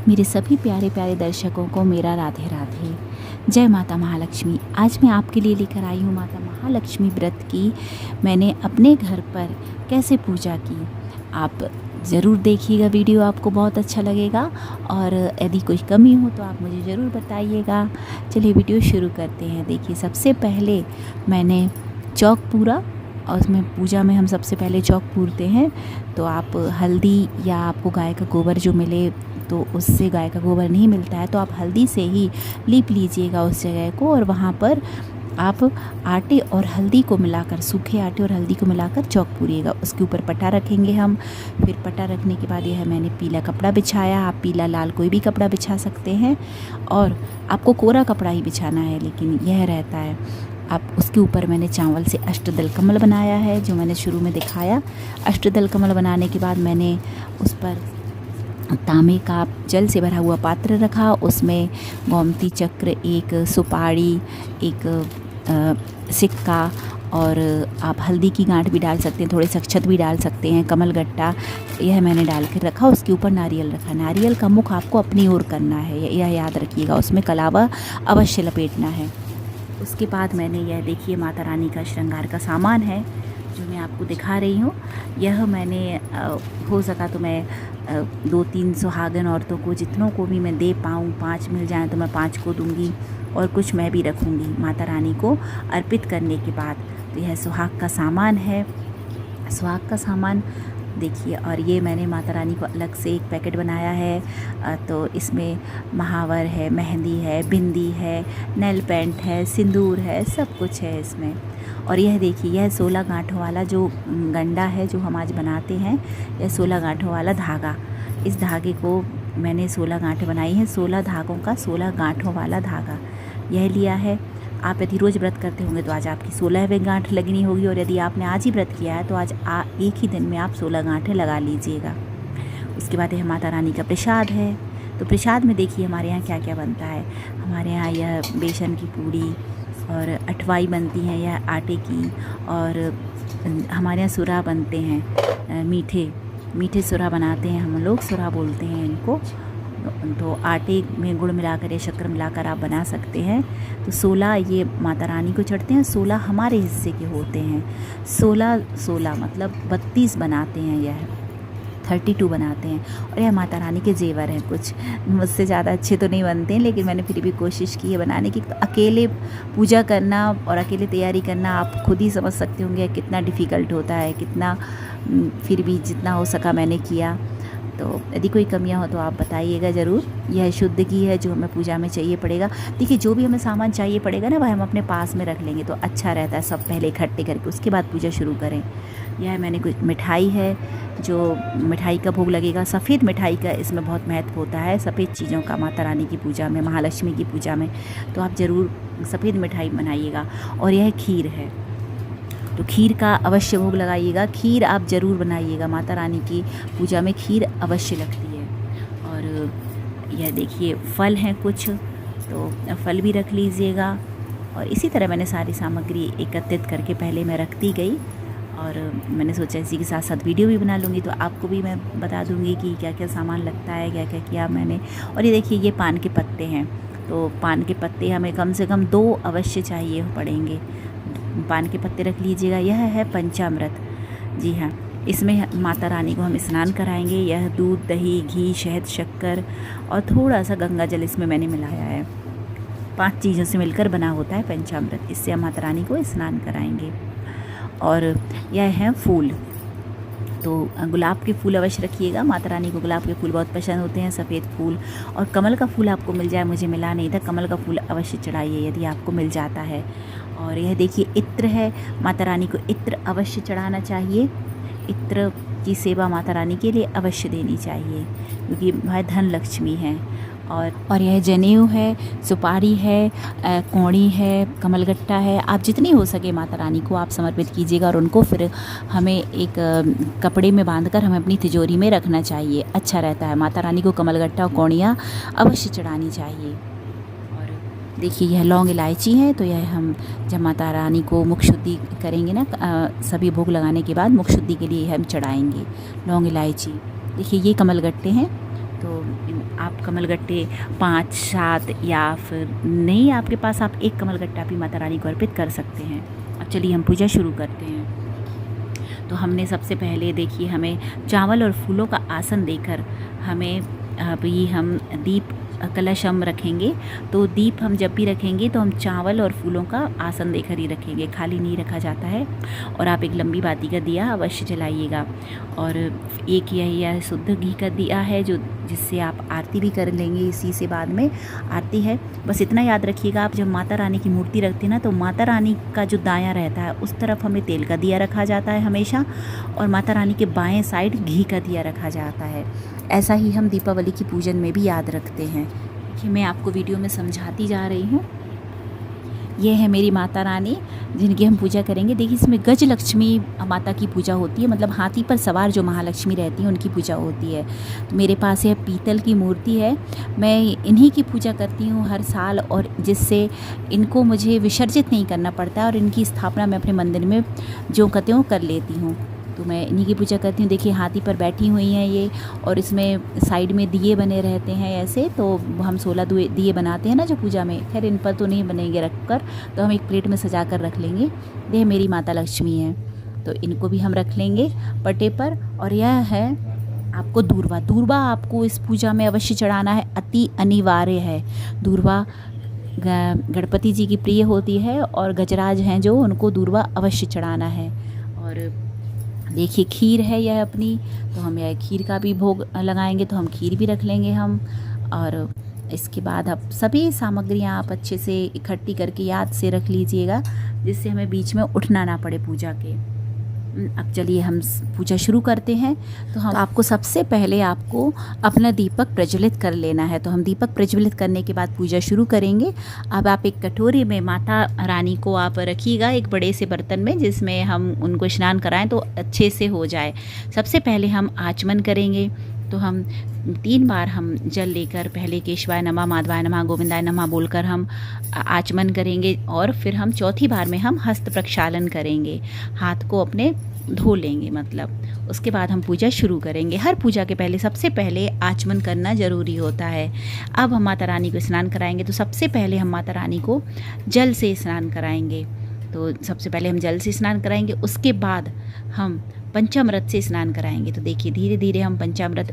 मेरे सभी प्यारे प्यारे दर्शकों को मेरा राधे राधे। जय माता महालक्ष्मी। आज मैं आपके लिए लेकर आई हूँ माता महालक्ष्मी व्रत की मैंने अपने घर पर कैसे पूजा की। आप ज़रूर देखिएगा, वीडियो आपको बहुत अच्छा लगेगा और यदि कोई कमी हो तो आप मुझे ज़रूर बताइएगा। चलिए वीडियो शुरू करते हैं। देखिए, सबसे पहले मैंने चौक पूरा और उसमें पूजा में हम सबसे पहले चौक पूरते हैं। तो आप हल्दी या आपको गाय का गोबर जो मिले, तो उससे गाय का गोबर नहीं मिलता है तो आप हल्दी से ही लीप लीजिएगा उस जगह को, और वहाँ पर आप आटे और हल्दी को मिलाकर, सूखे आटे और हल्दी को मिलाकर चौक पूरिएगा। उसके ऊपर पटा रखेंगे हम। फिर पटा रखने के बाद यह मैंने पीला कपड़ा बिछाया। आप पीला लाल कोई भी कपड़ा बिछा सकते हैं, और आपको कोरा कपड़ा ही बिछाना है, लेकिन यह रहता है। आप उसके ऊपर मैंने चावल से अष्टदल कमल बनाया है, जो मैंने शुरू में दिखाया। अष्टदल कमल बनाने के बाद मैंने उस पर तांबे का जल से भरा हुआ पात्र रखा। उसमें गोमती चक्र, एक सुपारी, एक सिक्का, और आप हल्दी की गांठ भी डाल सकते हैं, थोड़े से अक्षत भी डाल सकते हैं, कमल गट्टा, यह मैंने डाल कर रखा। उसके ऊपर नारियल रखा। नारियल का मुख आपको अपनी ओर करना है, यह याद रखिएगा। उसमें कलावा अवश्य लपेटना है। उसके बाद मैंने यह देखिए माता रानी का श्रृंगार का सामान है जो मैं आपको दिखा रही हूँ। यह मैंने हो सका तो मैं 2-3 सुहागन औरतों को, जितनों को भी मैं दे पाऊँ, 5 मिल जाएं तो मैं 5 को दूंगी, और कुछ मैं भी रखूँगी माता रानी को अर्पित करने के बाद। तो यह सुहाग का सामान है। सुहाग का सामान देखिए, और ये मैंने माता रानी को अलग से एक पैकेट बनाया है। तो इसमें महावर है, मेहंदी है, बिंदी है, नेल पेंट है, सिंदूर है, सब कुछ है इसमें। और यह देखिए, यह 16 गांठों वाला जो गंडा है जो हम आज बनाते हैं, यह 16 गांठों वाला धागा। इस धागे को मैंने 16 गांठें बनाई हैं। 16 धागों का 16 गांठों वाला धागा यह लिया है। आप यदि रोज़ व्रत करते होंगे तो आज आपकी 16वीं गांठ लगनी होगी, और यदि आपने आज ही व्रत किया है तो आज एक ही दिन में आप 16 गांठें लगा लीजिएगा। उसके बाद यह माता रानी का प्रसाद है। तो प्रसाद में देखिए हमारे यहाँ क्या क्या बनता है। हमारे यहाँ यह बेसन की पूड़ी और अठवाई बनती हैं, यह आटे की, और हमारे यहाँ सुरा बनते हैं, मीठे सुरा बनाते हैं हम लोग, सुरा बोलते हैं इनको। तो आटे में गुड़ मिलाकर या शक्कर मिलाकर आप बना सकते हैं। तो 16 ये माता रानी को चढ़ते हैं, 16 हमारे हिस्से के होते हैं। 16 मतलब 32 बनाते हैं, यह 32 बनाते हैं। और यह माता रानी के जेवर हैं। कुछ मुझसे ज़्यादा अच्छे तो नहीं बनते हैं, लेकिन मैंने फिर भी कोशिश की है बनाने की। तो अकेले पूजा करना और अकेले तैयारी करना आप खुद ही समझ सकते होंगे कितना डिफ़िकल्ट होता है, कितना, फिर भी जितना हो सका मैंने किया। तो यदि कोई कमियां हो तो आप बताइएगा ज़रूर। यह शुद्ध घी है जो हमें पूजा में चाहिए पड़ेगा। देखिए, जो भी हमें सामान चाहिए पड़ेगा ना, वह हम अपने पास में रख लेंगे तो अच्छा रहता है। सब पहले इकट्ठे करके उसके बाद पूजा शुरू करें। यह मैंने कुछ मिठाई है, जो मिठाई का भोग लगेगा। सफ़ेद मिठाई का इसमें बहुत महत्व होता है, सफ़ेद चीज़ों का माता रानी की पूजा में, महालक्ष्मी की पूजा में। तो आप ज़रूर सफ़ेद मिठाई बनाइएगा। और यह खीर है, तो खीर का अवश्य भोग लगाइएगा। खीर आप ज़रूर बनाइएगा, माता रानी की पूजा में खीर अवश्य लगती है। और यह देखिए फल हैं कुछ, तो फल भी रख लीजिएगा। और इसी तरह मैंने सारी सामग्री एकत्रित करके पहले मैं रखती गई, और मैंने सोचा इसी के साथ साथ वीडियो भी बना लूँगी, तो आपको भी मैं बता दूँगी कि क्या क्या सामान लगता है, क्या क्या किया मैंने। और ये देखिए, ये पान के पत्ते हैं। तो पान के पत्ते हमें कम से कम 2 अवश्य चाहिए पड़ेंगे। पान के पत्ते रख लीजिएगा। यह है पंचामृत। जी हाँ, इसमें माता रानी को हम स्नान कराएंगे। यह दूध, दही, घी, शहद, शक्कर और थोड़ा सा गंगा जल इसमें मैंने मिलाया है। 5 चीज़ों से मिलकर बना होता है पंचामृत। इससे हम माता रानी को स्नान कराएंगे। और यह है फूल। तो गुलाब के फूल अवश्य रखिएगा। माता रानी को गुलाब के फूल बहुत पसंद होते हैं, सफ़ेद फूल। और कमल का फूल आपको मिल जाए, मुझे मिला नहीं था, कमल का फूल अवश्य चढ़ाइए यदि आपको मिल जाता है। और यह देखिए इत्र है, माता रानी को इत्र अवश्य चढ़ाना चाहिए। इत्र की सेवा माता रानी के लिए अवश्य देनी चाहिए, क्योंकि वह धन लक्ष्मी हैं। और यह जनेऊ है, सुपारी है, कौड़ी है, कमलगट्टा है। आप जितनी हो सके माता रानी को आप समर्पित कीजिएगा, और उनको फिर हमें एक कपड़े में बांधकर हमें अपनी तिजोरी में रखना चाहिए, अच्छा रहता है। माता रानी को कमलगट्टा और कौड़ियाँ अवश्य चढ़ानी चाहिए। और देखिए, यह लौंग इलायची है। तो यह हम जब माता रानी को मुख शुद्धि करेंगे ना, सभी भोग लगाने के बाद मुख शुद्धि के लिए हम चढ़ाएँगे लौंग इलायची। देखिए, ये कमलगट्टे हैं। तो आप कमलगट्टे 5 7 या फिर नहीं आपके पास, आप एक कमलगट्टा भी माता रानी को अर्पित कर सकते हैं। अब चलिए हम पूजा शुरू करते हैं। तो हमने सबसे पहले देखिए हमें चावल और फूलों का आसन देकर हमें अभी हम दीप कलश हम रखेंगे। तो दीप हम जब भी रखेंगे तो हम चावल और फूलों का आसन देकर ही रखेंगे, खाली नहीं रखा जाता है। और आप एक लंबी बाती का दिया अवश्य जलाइएगा। और एक यह शुद्ध घी का दिया है जो जिससे आप आरती भी कर लेंगे, इसी से बाद में आरती है। बस इतना याद रखिएगा, आप जब माता रानी की मूर्ति रखते हैं ना, तो माता रानी का जो दायां रहता है उस तरफ हमें तेल का दिया रखा जाता है हमेशा, और माता रानी के बाएं साइड घी का दिया रखा जाता है। ऐसा ही हम दीपावली की पूजन में भी याद रखते हैं। कि मैं आपको वीडियो में समझाती जा रही हूँ। ये है मेरी माता रानी जिनकी हम पूजा करेंगे। देखिए इसमें गज लक्ष्मी माता की पूजा होती है, मतलब हाथी पर सवार जो महालक्ष्मी रहती हैं उनकी पूजा होती है। तो मेरे पास यह पीतल की मूर्ति है, मैं इन्हीं की पूजा करती हूँ हर साल, और जिससे इनको मुझे विसर्जित नहीं करना पड़ता है और इनकी स्थापना मैं अपने मंदिर में जो कहते हो कर लेती हूँ। तो मैं इन्हीं की पूजा करती हूँ। देखिए हाथी पर बैठी हुई हैं ये, और इसमें साइड में दिए बने रहते हैं ऐसे। तो हम 16 दिए बनाते हैं ना जो पूजा में, खैर इन पर तो नहीं बनेंगे रख कर, तो हम एक प्लेट में सजा कर रख लेंगे। यह मेरी माता लक्ष्मी है, तो इनको भी हम रख लेंगे पट्टे पर। और यह है आपको दूर्वा। दूर्वा आपको इस पूजा में अवश्य चढ़ाना है, अति अनिवार्य है। दूर्वा गणपति जी की प्रिय होती है, और गजराज हैं जो उनको दूर्वा अवश्य चढ़ाना है। और देखिए खीर है यह अपनी, तो हम यह खीर का भी भोग लगाएंगे, तो हम खीर भी रख लेंगे हम। और इसके बाद अब सभी सामग्रियां आप अच्छे से इकट्ठी करके याद से रख लीजिएगा, जिससे हमें बीच में उठना ना पड़े पूजा के। अब चलिए हम पूजा शुरू करते हैं। तो आपको सबसे पहले आपको अपना दीपक प्रज्वलित कर लेना है। तो हम दीपक प्रज्वलित करने के बाद पूजा शुरू करेंगे। अब आप एक कटोरी में माता रानी को आप रखिएगा, एक बड़े से बर्तन में, जिसमें हम उनको स्नान कराएं तो अच्छे से हो जाए। सबसे पहले हम आचमन करेंगे। तो हम 3 बार हम जल लेकर पहले केशवाय नमः, माधवाय नमः, गोविंदाय नमः बोलकर हम आचमन करेंगे, और फिर हम चौथी बार में हम हस्त प्रक्षालन करेंगे, हाथ को अपने धो लेंगे मतलब। उसके बाद हम पूजा शुरू करेंगे। हर पूजा के पहले सबसे पहले आचमन करना ज़रूरी होता है। अब हम माता रानी को स्नान कराएंगे, तो सबसे पहले हम माता रानी को जल से स्नान कराएंगे। तो सबसे पहले हम जल से स्नान कराएंगे, उसके बाद हम पंचामृत से स्नान कराएंगे। तो देखिए धीरे धीरे हम पंचामृत,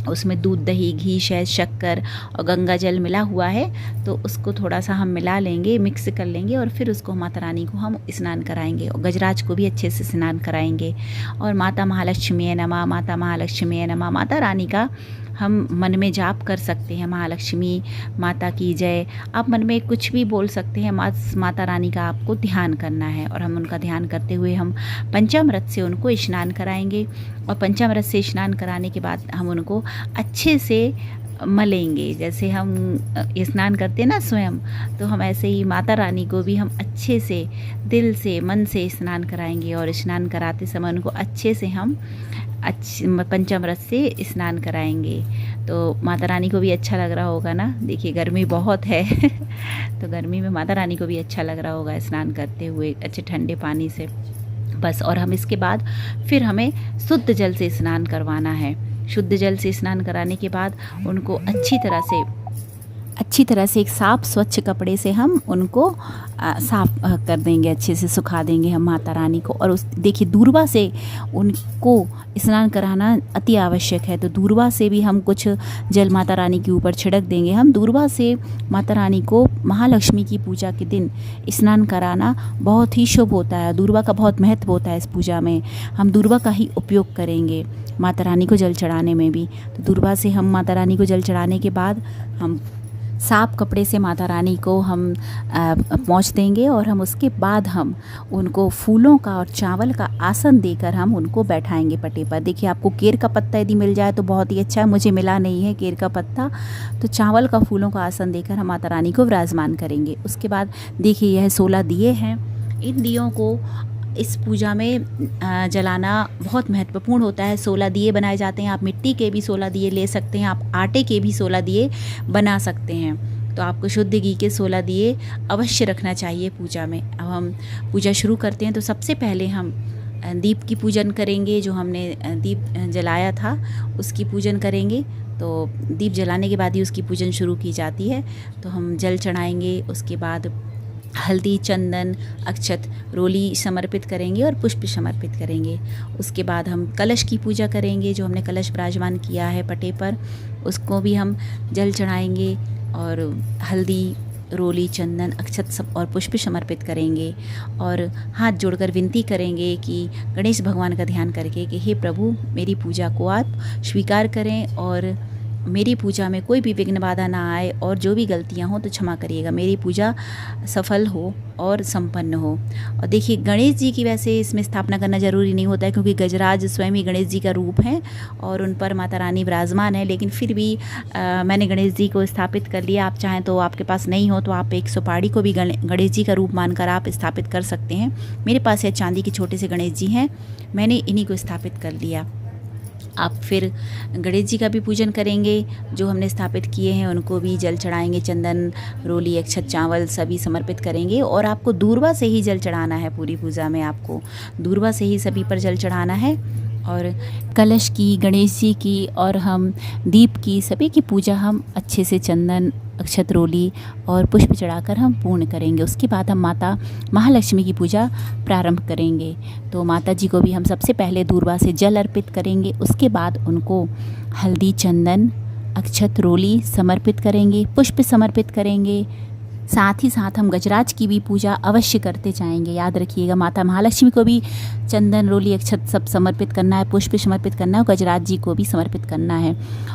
उसमें दूध, दही, घी, शहद, शक्कर और गंगा जल मिला हुआ है, तो उसको थोड़ा सा हम मिला लेंगे, मिक्स कर लेंगे, और फिर उसको माता रानी को हम स्नान कराएंगे, और गजराज को भी अच्छे से स्नान कराएंगे। और माता महालक्ष्मी नमः, माता महालक्ष्मी नमः, माता रानी का हम मन में जाप कर सकते हैं, महालक्ष्मी माता की जय। आप मन में कुछ भी बोल सकते हैं, माता रानी का आपको ध्यान करना है। और हम उनका ध्यान करते हुए हम पंचामृत से उनको स्नान कराएंगे, और पंचामृत से स्नान कराने के बाद हम उनको अच्छे से मलेंगे। जैसे हम स्नान करते हैं ना स्वयं, तो हम ऐसे ही माता रानी को भी हम अच्छे से दिल से, मन से स्नान कराएंगे। और स्नान कराते समय उनको अच्छे से हम पंचामृत से स्नान कराएंगे। तो माता रानी को भी अच्छा लग रहा होगा ना। देखिए गर्मी बहुत है तो गर्मी में माता रानी को भी अच्छा लग रहा होगा स्नान करते हुए अच्छे ठंडे पानी से। बस, और हम इसके बाद फिर हमें शुद्ध जल से स्नान करवाना है। शुद्ध जल से स्नान कराने के बाद उनको अच्छी तरह से एक साफ स्वच्छ कपड़े से हम उनको साफ कर देंगे, अच्छे से सुखा देंगे हम माता रानी को। और उस देखिए दूर्वा से उनको स्नान कराना अति आवश्यक है, तो दूर्वा से भी हम कुछ जल माता रानी के ऊपर छिड़क देंगे। हम दूर्वा से माता रानी को महालक्ष्मी की पूजा के दिन स्नान कराना बहुत ही शुभ होता है। दूर्वा का बहुत महत्व होता है इस पूजा में, हम दूर्वा का ही उपयोग करेंगे माता रानी को जल चढ़ाने में भी। तो दूर्वा से हम माता रानी को जल चढ़ाने के बाद हम साफ कपड़े से माता रानी को हम पोंछ देंगे, और हम उसके बाद हम उनको फूलों का और चावल का आसन देकर हम उनको बैठाएंगे पट्टे पर। देखिए आपको केर का पत्ता यदि मिल जाए तो बहुत ही अच्छा है, मुझे मिला नहीं है केर का पत्ता। तो चावल का, फूलों का आसन देकर हम माता रानी को विराजमान करेंगे। उसके बाद देखिए यह 16 दिए हैं, इन दियों को इस पूजा में जलाना बहुत महत्वपूर्ण होता है। 16 दिए बनाए जाते हैं। आप मिट्टी के भी 16 दिए ले सकते हैं, आप आटे के भी 16 दिए बना सकते हैं। तो आपको शुद्ध घी के 16 दिए अवश्य रखना चाहिए पूजा में। अब हम पूजा शुरू करते हैं। तो सबसे पहले हम दीप की पूजन करेंगे, जो हमने दीप जलाया था उसकी पूजन करेंगे। तो दीप जलाने के बाद ही उसकी पूजन शुरू की जाती है। तो हम जल चढ़ाएंगे, उसके बाद हल्दी, चंदन, अक्षत, रोली समर्पित करेंगे और पुष्प समर्पित करेंगे। उसके बाद हम कलश की पूजा करेंगे। जो हमने कलश विराजमान किया है पटे पर, उसको भी हम जल चढ़ाएंगे और हल्दी, रोली, चंदन, अक्षत सब और पुष्प समर्पित करेंगे और हाथ जोड़कर विनती करेंगे कि गणेश भगवान का ध्यान करके कि हे प्रभु, मेरी पूजा को आप स्वीकार करें और मेरी पूजा में कोई भी विघ्न बाधा ना आए और जो भी गलतियां हों तो क्षमा करिएगा, मेरी पूजा सफल हो और संपन्न हो। और देखिए, गणेश जी की वैसे इसमें स्थापना करना ज़रूरी नहीं होता है, क्योंकि गजराज स्वयं ही गणेश जी का रूप है और उन पर माता रानी विराजमान है। लेकिन फिर भी मैंने गणेश जी को स्थापित कर लिया। आप चाहें तो, आपके पास नहीं हो तो आप एक सुपारी को भी गणेश जी का रूप मानकर आप स्थापित कर सकते हैं। मेरे पास ये चांदी के छोटे से गणेश जी हैं, मैंने इन्हीं को स्थापित कर लिया। आप फिर गणेश जी का भी पूजन करेंगे। जो हमने स्थापित किए हैं उनको भी जल चढ़ाएंगे, चंदन, रोली, अक्षत, चावल सभी समर्पित करेंगे। और आपको दूर्वा से ही जल चढ़ाना है। पूरी पूजा में आपको दूर्वा से ही सभी पर जल चढ़ाना है। और कलश की, गणेश जी की और हम दीप की, सभी की पूजा हम अच्छे से चंदन, अक्षत, रोली और पुष्प चढ़ाकर हम पूर्ण करेंगे। उसके बाद हम माता महालक्ष्मी की पूजा प्रारंभ करेंगे। तो माता जी को भी हम सबसे पहले दूर्वा से जल अर्पित करेंगे। उसके बाद उनको हल्दी, चंदन, अक्षत, रोली समर्पित करेंगे, पुष्प समर्पित करेंगे। साथ ही साथ हम गजराज की भी पूजा अवश्य करते जाएंगे। याद रखिएगा, माता महालक्ष्मी को भी चंदन, रोली, अक्षत सब समर्पित करना है, पुष्प समर्पित करना है और गजराज जी को भी समर्पित करना है।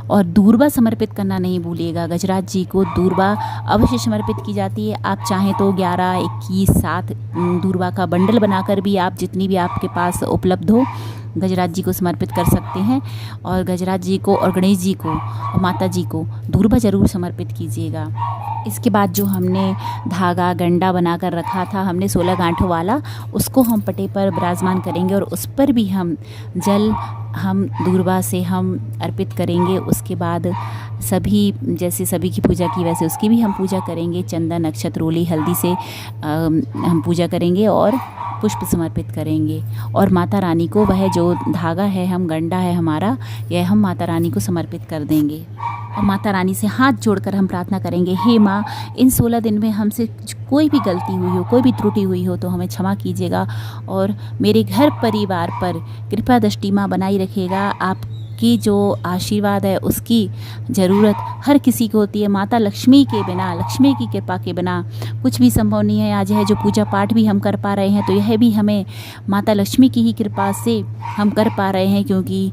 और दूर्वा समर्पित करना नहीं भूलिएगा। गजराज जी को दूर्वा अवश्य समर्पित की जाती है। आप चाहें तो 11, 21, 7 दूर्वा का बंडल बनाकर भी आप, जितनी भी आपके पास उपलब्ध हो, गजराज जी को समर्पित कर सकते हैं। और गजराज जी को और गणेश जी को और माता जी को दूर्वा ज़रूर समर्पित कीजिएगा। इसके बाद जो हमने धागा, गंडा बनाकर रखा था, हमने 16 गांठों वाला, उसको हम पटे पर विराजमान करेंगे और उस पर भी हम जल, हम दूर्वा से हम अर्पित करेंगे। उसके बाद सभी, जैसे सभी की पूजा की वैसे उसकी भी हम पूजा करेंगे। चंदन, अक्षत, रोली, हल्दी से हम पूजा करेंगे और पुष्प समर्पित करेंगे। और माता रानी को वह जो धागा है, हम गंडा है हमारा, यह हम माता रानी को समर्पित कर देंगे। और माता रानी से हाथ जोड़कर हम प्रार्थना करेंगे, हे माँ, इन 16 दिन में हमसे कोई भी गलती हुई हो, कोई भी त्रुटि हुई हो तो हमें क्षमा कीजिएगा और मेरे घर परिवार पर कृपा दृष्टि माँ बनाई रखिएगा। आपकी जो आशीर्वाद है उसकी ज़रूरत हर किसी को होती है। माता लक्ष्मी के बिना, लक्ष्मी की कृपा के बिना कुछ भी संभव नहीं है। आज यह जो पूजा पाठ भी हम कर पा रहे हैं तो यह भी हमें माता लक्ष्मी की ही कृपा से हम कर पा रहे हैं, क्योंकि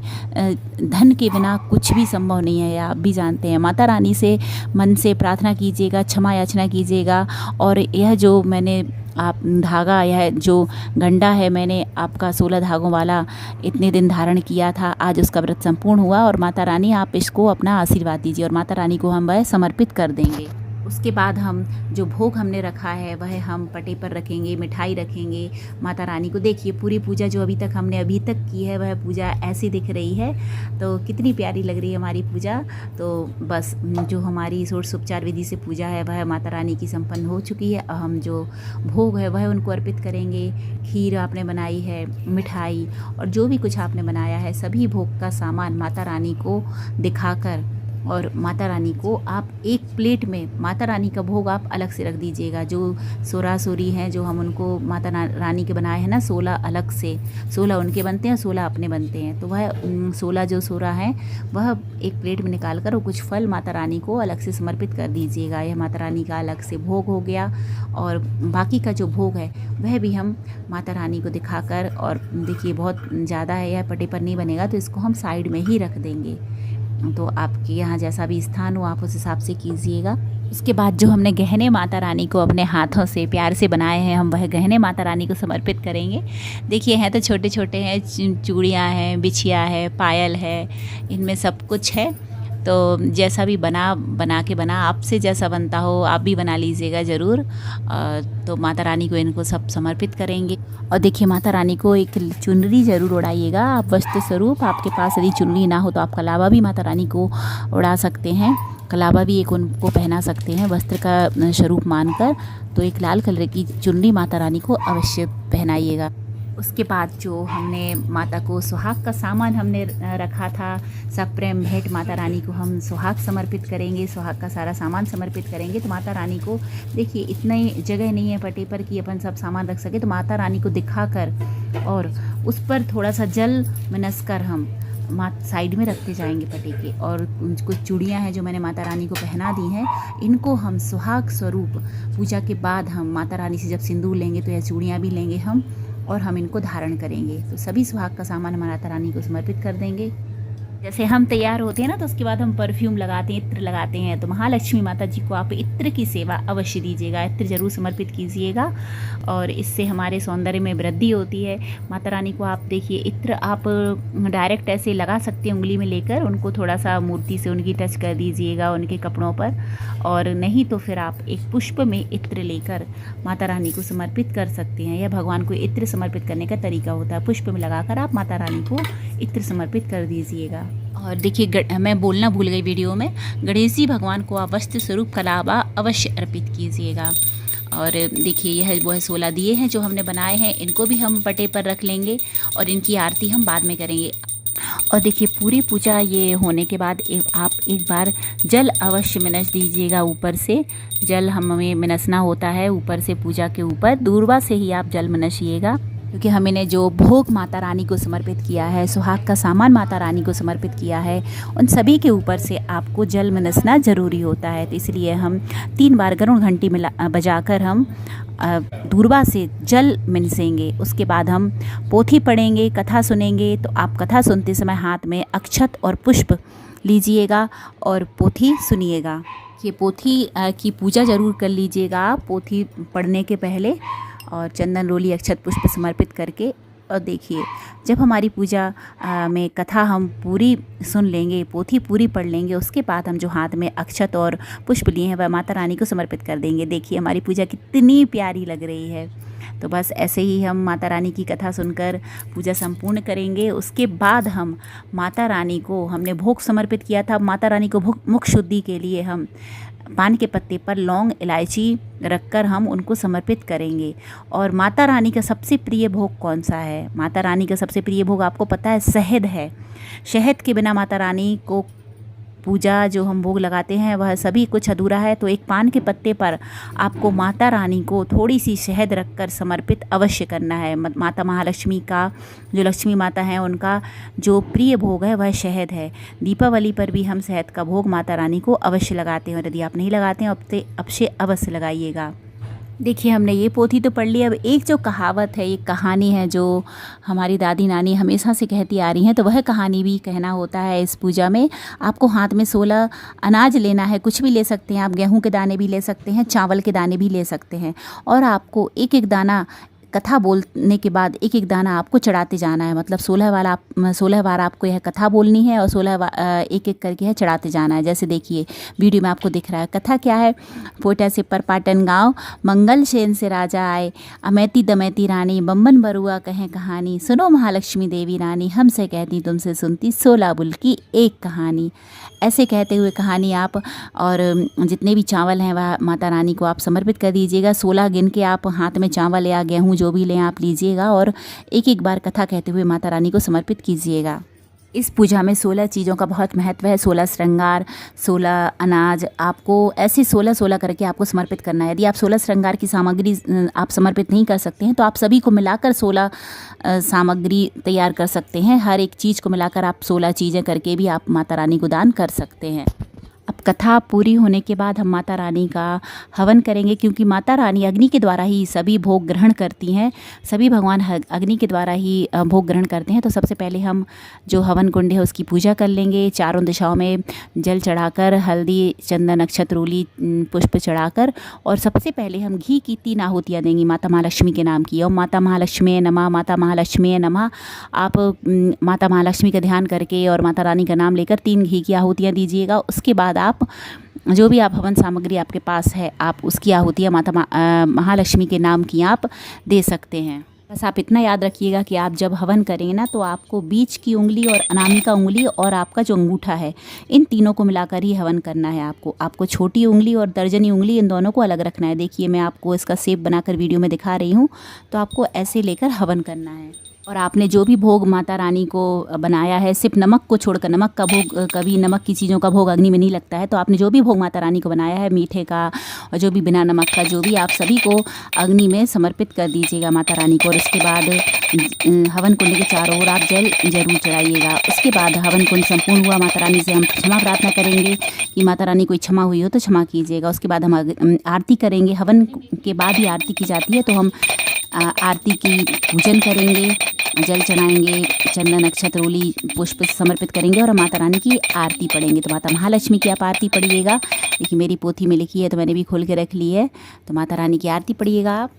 धन के बिना कुछ भी संभव नहीं है, आप भी जानते हैं। माता रानी से मन से प्रार्थना कीजिएगा, क्षमा याचना कीजिएगा। और यह जो मैंने आप धागा, यह जो गंडा है, मैंने आपका 16 धागों वाला इतने दिन धारण किया था, आज उसका व्रत संपूर्ण हुआ। और माता रानी, आप इसको अपना आशीर्वाद दीजिए और माता रानी को हम वह समर्पित कर देंगे। उसके बाद हम जो भोग हमने रखा है वह हम पटे पर रखेंगे, मिठाई रखेंगे माता रानी को। देखिए, पूरी पूजा जो हमने अभी तक की है वह पूजा ऐसी दिख रही है, तो कितनी प्यारी लग रही है हमारी पूजा। तो बस जो हमारी षोडशोपचार विधि से पूजा है वह माता रानी की संपन्न हो चुकी है। हम जो भोग है वह उनको अर्पित करेंगे। खीर आपने बनाई है, मिठाई और जो भी कुछ आपने बनाया है, सभी भोग का सामान माता रानी को दिखाकर और माता रानी को आप एक प्लेट में, माता रानी का भोग आप अलग से रख दीजिएगा। जो सोरा सोरी हैं, जो हम उनको माता रानी के बनाए हैं ना, 16 अलग से, 16 उनके बनते हैं, 16 अपने बनते हैं। तो वह 16 जो सोरा हैं वह एक प्लेट में निकाल कर और कुछ फल माता रानी को अलग से समर्पित कर दीजिएगा। यह माता रानी का अलग से भोग हो गया। और बाकी का जो भोग है वह भी हम माता रानी को दिखाकर, और देखिए बहुत ज़्यादा है, यह पटे पर नहीं बनेगा तो इसको हम साइड में ही रख देंगे। तो आपके यहाँ जैसा भी स्थान हो आप उस हिसाब से कीजिएगा। उसके बाद जो हमने गहने माता रानी को अपने हाथों से प्यार से बनाए हैं, हम वह गहने माता रानी को समर्पित करेंगे। देखिए, हैं तो छोटे छोटे हैं, चूड़ियाँ हैं, बिछिया है, पायल है, इनमें सब कुछ है। तो जैसा भी बना आपसे जैसा बनता हो आप भी बना लीजिएगा ज़रूर। तो माता रानी को इनको सब समर्पित करेंगे। और देखिए, माता रानी को एक चुनरी ज़रूर उड़ाइएगा आप वस्त्र स्वरूप। आपके पास यदि चुनरी ना हो तो आप कलावा भी माता रानी को उड़ा सकते हैं, कलावा भी एक उनको पहना सकते हैं वस्त्र का स्वरूप मानकर। तो एक लाल कलर की चुनरी माता रानी को अवश्य पहनाइएगा। उसके बाद जो हमने माता को सुहाग का सामान हमने रखा था, सब प्रेम भेंट माता रानी को हम सुहाग समर्पित करेंगे, सुहाग का सारा सामान समर्पित करेंगे। तो माता रानी को देखिए इतनी जगह नहीं है पटे पर कि अपन सब सामान रख सके, तो माता रानी को दिखाकर और उस पर थोड़ा सा जल मनस कर हम साइड में रखते जाएंगे पटे के। और कुछ चूड़ियाँ हैं जो मैंने माता रानी को पहना दी हैं, इनको हम सुहाग स्वरूप पूजा के बाद हम माता रानी से जब सिंदूर लेंगे तो यह चूड़ियाँ भी लेंगे हम, और हम इनको धारण करेंगे। तो सभी सुहाग का सामान हम माता रानी को समर्पित कर देंगे। जैसे हम तैयार होते हैं ना, तो उसके बाद हम परफ्यूम लगाते हैं, इत्र लगाते हैं। तो महालक्ष्मी माता जी को आप इत्र की सेवा अवश्य दीजिएगा, इत्र ज़रूर समर्पित कीजिएगा, और इससे हमारे सौंदर्य में वृद्धि होती है। माता रानी को आप देखिए इत्र आप डायरेक्ट ऐसे लगा सकते हैं, उंगली में लेकर उनको थोड़ा सा मूर्ति से उनकी टच कर दीजिएगा उनके कपड़ों पर, और नहीं तो फिर आप एक पुष्प में इत्र लेकर माता रानी को समर्पित कर सकते हैं। यह भगवान को इत्र समर्पित करने का तरीका होता है। पुष्प में लगाकर आप माता रानी को इत्र समर्पित कर दीजिएगा। और देखिए मैं बोलना भूल गई वीडियो में, गणेश जी भगवान को आप वस्त्र स्वरूप कलावा अवश्य अर्पित कीजिएगा। और देखिए यह वो है 16 दिए हैं जो हमने बनाए हैं, इनको भी हम पटे पर रख लेंगे और इनकी आरती हम बाद में करेंगे। और देखिए पूरी पूजा ये होने के बाद आप एक बार जल अवश्य मिनस दीजिएगा। ऊपर से जल हमें मिनसना होता है, ऊपर से पूजा के ऊपर दूरबा से ही आप जल मिनसिएगा, क्योंकि हमने जो भोग माता रानी को समर्पित किया है, सुहाग का सामान माता रानी को समर्पित किया है, उन सभी के ऊपर से आपको जल मनसना ज़रूरी होता है। तो इसलिए हम 3 बार गरुड़ घंटी बजाकर हम दूरबा से जल मिनसेंगे। उसके बाद हम पोथी पढ़ेंगे, कथा सुनेंगे। तो आप कथा सुनते समय हाथ में अक्षत और पुष्प लीजिएगा और पोथी सुनिएगा। ये पोथी की पूजा ज़रूर कर लीजिएगा आप पोथी पढ़ने के पहले, और चंदन रोली अक्षत पुष्प समर्पित करके। और देखिए जब हमारी पूजा में कथा हम पूरी सुन लेंगे, पोथी पूरी पढ़ लेंगे, उसके बाद हम जो हाथ में अक्षत और पुष्प लिए हैं वह माता रानी को समर्पित कर देंगे। देखिए हमारी पूजा कितनी प्यारी लग रही है। तो बस ऐसे ही हम माता रानी की कथा सुनकर पूजा संपूर्ण करेंगे। उसके बाद हम माता रानी को, हमने भोग समर्पित किया था, माता रानी को मुख शुद्धि के लिए हम पान के पत्ते पर लौंग इलायची रखकर हम उनको समर्पित करेंगे। और माता रानी का सबसे प्रिय भोग कौन सा है? माता रानी का सबसे प्रिय भोग आपको पता है, शहद है। शहद के बिना माता रानी को पूजा जो हम भोग लगाते हैं वह सभी कुछ अधूरा है। तो एक पान के पत्ते पर आपको माता रानी को थोड़ी सी शहद रखकर समर्पित अवश्य करना है। माता महालक्ष्मी का, जो लक्ष्मी माता हैं, उनका जो प्रिय भोग है वह शहद है। दीपावली पर भी हम शहद का भोग माता रानी को अवश्य लगाते हैं, और यदि आप नहीं लगाते हैं अब से अवश्य लगाइएगा। देखिए हमने ये पोथी तो पढ़ ली। अब एक जो कहावत है, एक कहानी है जो हमारी दादी नानी हमेशा से कहती आ रही हैं, तो वह कहानी भी कहना होता है इस पूजा में। आपको हाथ में 16 अनाज लेना है, कुछ भी ले सकते हैं आप, गेहूं के दाने भी ले सकते हैं, चावल के दाने भी ले सकते हैं, और आपको एक एक दाना कथा बोलने के बाद एक एक दाना आपको चढ़ाते जाना है। मतलब 16 बार आपको यह कथा बोलनी है, और 16 एक एक करके है चढ़ाते जाना है। जैसे देखिए वीडियो में आपको दिख रहा है। कथा क्या है? पोटा से परपाटन गाँव, मंगल सेन से राजा आए, अमैती दमैती रानी, बम्बन बरुआ कहें कहानी, सुनो महालक्ष्मी देवी रानी, हमसे कहती तुमसे सुनती, 16 बुल की एक कहानी। ऐसे कहते हुए कहानी आप, और जितने भी चावल हैं वह माता रानी को आप समर्पित कर दीजिएगा। 16 गिन के आप हाथ में चावल या गेहूं जो भी लें आप लीजिएगा, और एक एक बार कथा कहते हुए माता रानी को समर्पित कीजिएगा। इस पूजा में 16 चीज़ों का बहुत महत्व है। 16 श्रृंगार, 16 अनाज, आपको ऐसे 16 करके आपको समर्पित करना है। यदि आप 16 श्रृंगार की सामग्री आप समर्पित नहीं कर सकते हैं, तो आप सभी को मिलाकर 16 सामग्री तैयार कर सकते हैं। हर एक चीज़ को मिलाकर आप 16 चीज़ें करके भी आप माता रानी को दान कर सकते हैं। अब कथा पूरी होने के बाद हम माता रानी का हवन करेंगे, क्योंकि माता रानी अग्नि के द्वारा ही सभी भोग ग्रहण करती हैं। सभी भगवान अग्नि के द्वारा ही भोग ग्रहण करते हैं। तो सबसे पहले हम जो हवन कुंड है उसकी पूजा कर लेंगे। चारों दिशाओं में जल चढ़ाकर, हल्दी, चंदन, अक्षत, रोली, पुष्प चढ़ाकर, और सबसे पहले हम घी की 3 आहुतियाँ देंगी माता महालक्ष्मी के नाम की। ओम माता महालक्ष्मी नमः, माता महालक्ष्मी नमः। आप माता महालक्ष्मी का ध्यान करके और माता रानी का नाम लेकर 3 घी की आहुतियाँ दीजिएगा। उसके बाद आप जो भी आप हवन सामग्री आपके पास है, आप उसकी आहुतियाँ माता महालक्ष्मी के नाम की आप दे सकते हैं। बस आप इतना याद रखिएगा कि आप जब हवन करें ना, तो आपको बीच की उंगली और अनामिका उंगली और आपका जो अंगूठा है, इन तीनों को मिलाकर ही हवन करना है। आपको छोटी उंगली और तर्जनी उंगली, इन दोनों को अलग रखना है। देखिए मैं आपको इसका शेप बनाकर वीडियो में दिखा रही हूँ। तो आपको ऐसे लेकर हवन करना है। और आपने जो भी भोग माता रानी को बनाया है, सिर्फ नमक को छोड़कर, नमक का भोग, कभी नमक की चीज़ों का भोग अग्नि में नहीं लगता है। तो आपने जो भी भोग माता रानी को बनाया है, मीठे का और जो भी बिना नमक का, जो भी, आप सभी को अग्नि में समर्पित कर दीजिएगा माता रानी को। और उसके बाद हवन कुंड के चारों ओर आप जल जरूर चढ़ाइएगा। उसके बाद हवन कुंड संपूर्ण हुआ, माता रानी से हम क्षमा प्रार्थना करेंगे कि माता रानी कोई क्षमा हुई हो तो क्षमा कीजिएगा। उसके बाद हम आरती करेंगे। हवन के बाद ही आरती की जाती है, तो हम आरती की पूजन करेंगे, जल चढ़ाएंगे, चंदन अक्षत रोली पुष्प समर्पित करेंगे और माता रानी की आरती पढ़ेंगे। तो माता महालक्ष्मी की आप आरती पढ़िएगा। देखिए मेरी पोथी में लिखी है, तो मैंने भी खोल के रख ली है। तो माता रानी की आरती पढ़िएगा आप।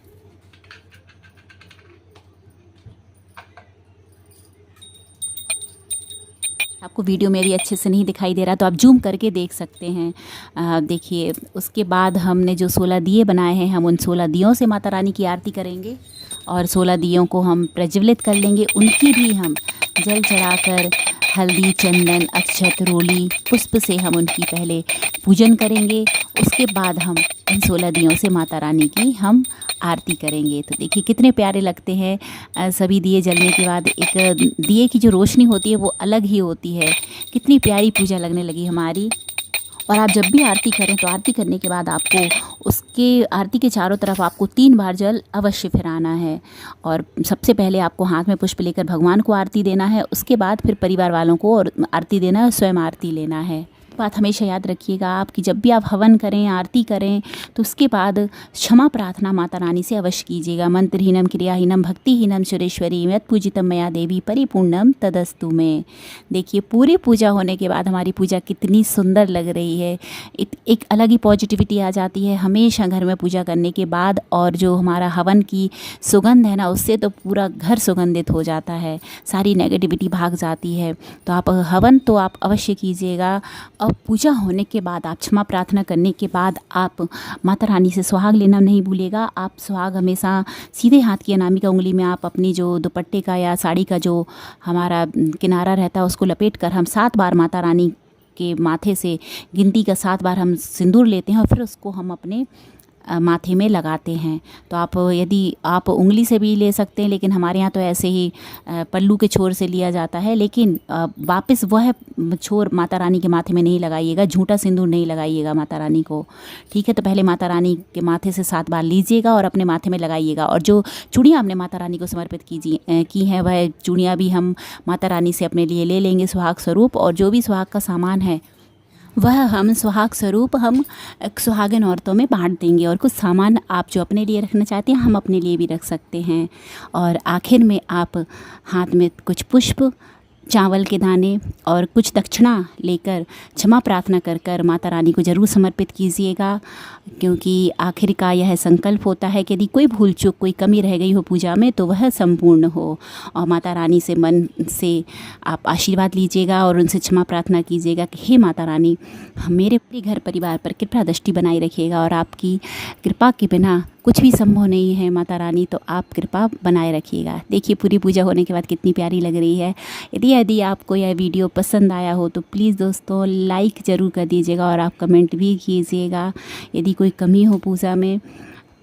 आपको वीडियो मेरी अच्छे से नहीं दिखाई दे रहा तो आप जूम करके देख सकते हैं। देखिए उसके बाद हमने जो 16 दिए बनाए हैं, हम उन 16 दियों से माता रानी की आरती करेंगे और 16 दियों को हम प्रज्वलित कर लेंगे। उनकी भी हम जल चढ़ाकर हल्दी, चंदन, अक्षत, रोली, पुष्प से हम उनकी पहले पूजन करेंगे। उसके बाद हम इन 16 दियों से माता रानी की हम आरती करेंगे। तो देखिए कितने प्यारे लगते हैं। सभी दिए जलने के बाद एक दिए की जो रोशनी होती है वो अलग ही होती है। कितनी प्यारी पूजा लगने लगी हमारी। और आप जब भी आरती करें तो आरती करने के बाद आपको उसके आरती के चारों तरफ आपको 3 बार जल अवश्य फिराना है। और सबसे पहले आपको हाथ में पुष्प लेकर भगवान को आरती देना है। उसके बाद फिर परिवार वालों को और आरती देना है, स्वयं आरती लेना है। बात हमेशा याद रखिएगा आप कि जब भी आप हवन करें, आरती करें, तो उसके बाद क्षमा प्रार्थना माता रानी से अवश्य कीजिएगा। मंत्रहीनम क्रियाहीनम भक्तिहीनम सुरेश्वरी यत् पूजितम मया देवी परिपूर्णम तदस्तु में। देखिए पूरी पूजा होने के बाद हमारी पूजा कितनी सुंदर लग रही है। एक अलग ही पॉजिटिविटी आ जाती है हमेशा घर में पूजा करने के बाद। और जो हमारा हवन की सुगंध है ना, उससे तो पूरा घर सुगंधित हो जाता है, सारी नेगेटिविटी भाग जाती है। तो आप हवन तो आप अवश्य कीजिएगा। और पूजा होने के बाद आप क्षमा प्रार्थना करने के बाद आप माता रानी से सुहाग लेना नहीं भूलिएगा। आप सुहाग हमेशा सीधे हाथ की अनामिका उंगली में आप अपनी जो दुपट्टे का या साड़ी का जो हमारा किनारा रहता है उसको लपेट कर हम 7 बार माता रानी के माथे से गिनती का 7 बार हम सिंदूर लेते हैं और फिर उसको हम अपने माथे में लगाते हैं। तो आप यदि आप उंगली से भी ले सकते हैं, लेकिन हमारे यहाँ तो ऐसे ही पल्लू के छोर से लिया जाता है। लेकिन वापस वह छोर माता रानी के माथे में नहीं लगाइएगा, झूठा सिंदूर नहीं लगाइएगा माता रानी को, ठीक है। तो पहले माता रानी के माथे से 7 बार लीजिएगा और अपने माथे में लगाइएगा। और जो चूड़ियाँ हमने माता रानी को समर्पित की हैं, वह चूड़ियाँ भी हम माता रानी से अपने लिए ले लेंगे सुहाग स्वरूप। और जो भी सुहाग का सामान है वह हम सुहाग स्वरूप हम सुहागिन औरतों में बांट देंगे। और कुछ सामान आप जो अपने लिए रखना चाहते हैं हम अपने लिए भी रख सकते हैं। और आखिर में आप हाथ में कुछ पुष्प, चावल के दाने और कुछ दक्षिणा लेकर क्षमा प्रार्थना कर कर माता रानी को ज़रूर समर्पित कीजिएगा। क्योंकि आखिर का यह संकल्प होता है कि यदि कोई भूल चूक, कोई कमी रह गई हो पूजा में तो वह संपूर्ण हो। और माता रानी से मन से आप आशीर्वाद लीजिएगा और उनसे क्षमा प्रार्थना कीजिएगा कि हे माता रानी, मेरे घर परिवार पर कृपा दृष्टि बनाई रखिएगा। और आपकी कृपा के बिना कुछ भी संभव नहीं है माता रानी, तो आप कृपा बनाए रखिएगा। देखिए पूरी पूजा होने के बाद कितनी प्यारी लग रही है। यदि आपको यह वीडियो पसंद आया हो तो प्लीज़ दोस्तों लाइक ज़रूर कर दीजिएगा और आप कमेंट भी कीजिएगा। यदि कोई कमी हो पूजा में,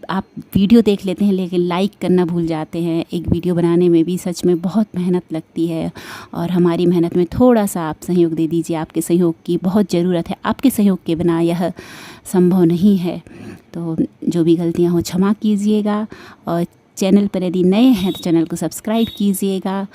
आप वीडियो देख लेते हैं लेकिन लाइक करना भूल जाते हैं। एक वीडियो बनाने में भी सच में बहुत मेहनत लगती है और हमारी मेहनत में थोड़ा सा आप सहयोग दे दीजिए। आपके सहयोग की बहुत ज़रूरत है, आपके सहयोग के बिना यह संभव नहीं है। तो जो भी गलतियां हो क्षमा कीजिएगा। और चैनल पर यदि नए हैं तो चैनल को सब्सक्राइब कीजिएगा।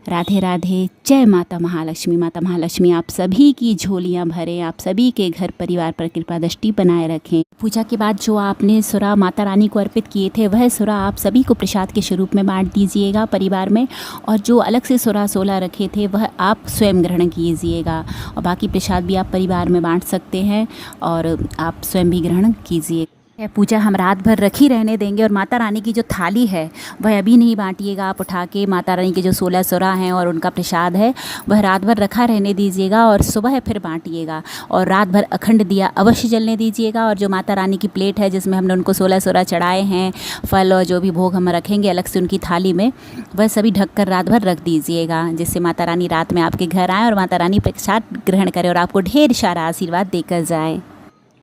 राधे राधे। जय माता महालक्ष्मी। माता महालक्ष्मी आप सभी की झोलियां भरें, आप सभी के घर परिवार पर कृपा दृष्टि बनाए रखें। पूजा के बाद जो आपने सुरा माता रानी को अर्पित किए थे वह सुरा आप सभी को प्रसाद के स्वरूप में बांट दीजिएगा परिवार में। और जो अलग से सुरा 16 रखे थे वह आप स्वयं ग्रहण कीजिएगा। और बाकी प्रसाद भी आप परिवार में बांट सकते हैं और आप स्वयं भी ग्रहण कीजिए। है पूजा हम रात भर रखी रहने देंगे। और माता रानी की जो थाली है वह अभी नहीं बांटिएगा, आप उठा के माता रानी के जो 16 सोरा हैं और उनका प्रसाद है वह रात भर रखा रहने दीजिएगा और सुबह फिर बांटिएगा। और रात भर अखंड दिया अवश्य जलने दीजिएगा। और जो माता रानी की प्लेट है जिसमें हमने उनको 16 सोरा चढ़ाए हैं, फल और जो भी भोग हम रखेंगे अलग से उनकी थाली में, वह सभी ढककर रात भर रख दीजिएगा, जिससे माता रानी रात में आपके घर आएँ और माता रानी प्रसाद ग्रहण करें और आपको ढेर सारा आशीर्वाद देकर जाएँ।